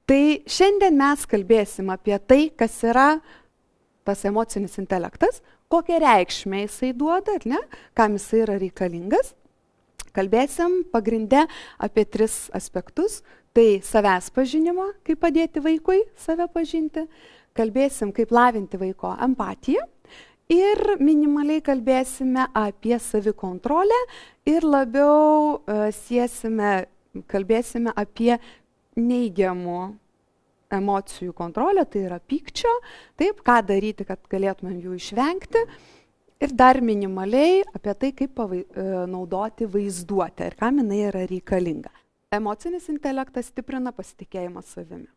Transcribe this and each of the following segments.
Tai šiandien mes kalbėsim apie tai, kas yra tas emocinis intelektas, kokią reikšmę jisai duoda, ar ne, kam jisai yra reikalingas. Kalbėsim pagrinde apie 3 aspektus. Tai savęs pažinimo, kaip padėti vaikui save pažinti. Kalbėsim, kaip lavinti vaiko empatiją. Ir minimaliai kalbėsime apie savikontrolę ir labiau kalbėsime apie neigiamų emocijų kontrolę, tai yra pykčio, taip, ką daryti, kad galėtumėm jų išvengti. Ir dar minimaliai apie tai, kaip naudoti vaizduotę ir kam jinai yra reikalinga. Emocinis intelektas stiprina pasitikėjimą savimi.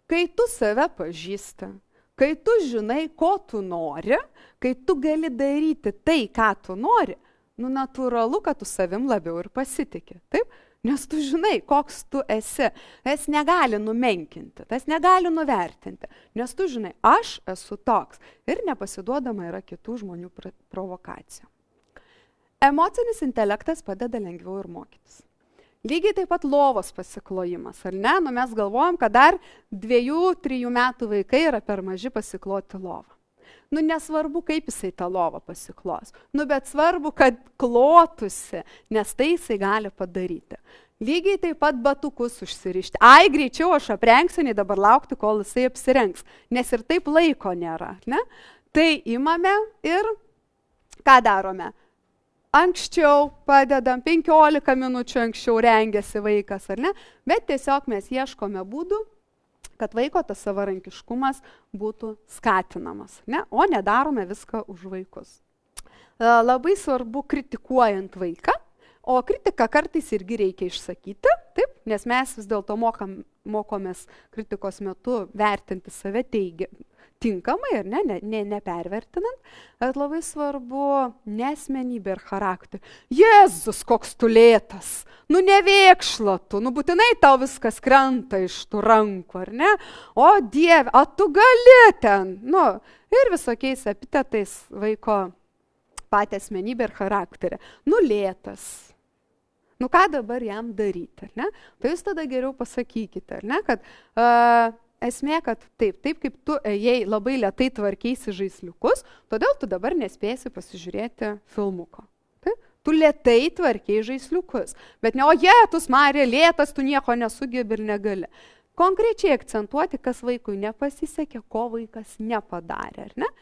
Kai tu save pažįsti, kai tu žinai, ko tu nori, kai tu gali daryti tai, ką tu nori, natūralu, kad tu savim labiau ir pasitiki. Taip? Nes tu žinai, koks tu esi. Tas negali numenkinti, tas negali nuvertinti. Nes tu žinai, aš esu toks. Ir nepasiduodama yra kitų žmonių provokacijų. Emocinis intelektas padeda lengviau ir mokytis. Lygiai taip pat lovos pasiklojimas, ar ne? Mes galvojam, kad dar 2-3 metų vaikai yra per maži pasikloti lovą. Nesvarbu, kaip jisai tą lovą pasiklos. Bet svarbu, kad klotųsi, nes tai jisai gali padaryti. Lygiai taip pat batukus užsirišti. Greičiau aš aprengsiu, nei dabar laukti, kol jisai apsirengs. Nes ir taip laiko nėra. Ne? Tai imame ir ką darome? Anksčiau padedam, 15 minučių anksčiau rengiasi vaikas, ar ne? Bet tiesiog mes ieškome būdų, kad vaiko tas savarankiškumas būtų skatinamas, ne? O nedarome viską už vaikus. Labai svarbu kritikuojant vaiką, o kritiką kartais irgi reikia išsakyti, taip? Nes mes vis dėlto mokomės kritikos metu vertinti save tinkamai ir nepervertinant, bet labai svarbu ne asmenybė ir charakterį. Jėzus, koks tu lėtas, nevėkšla tu, būtinai tau viskas krenta iš tų rankų, ar ne? O Dieve, tu gali ten, ir visokiais epitetais vaiko patį asmenybę ir charakterį. Lėtas. Ką dabar jam daryti, ar ne? Tai jūs tada geriau pasakykite, ar ne, kad esmė, kad taip kaip tu ėjai labai lėtai tvarkeisi žaisliukus, todėl tu dabar nespėsi pasižiūrėti filmuko. Taip? Tu lėtai tvarkiai žaisliukus, bet ne, tu smarė lėtas, tu nieko nesugebi ir negali. Konkrečiai akcentuoti, kas vaikui nepasisekė, ko vaikas nepadarė, ar ne?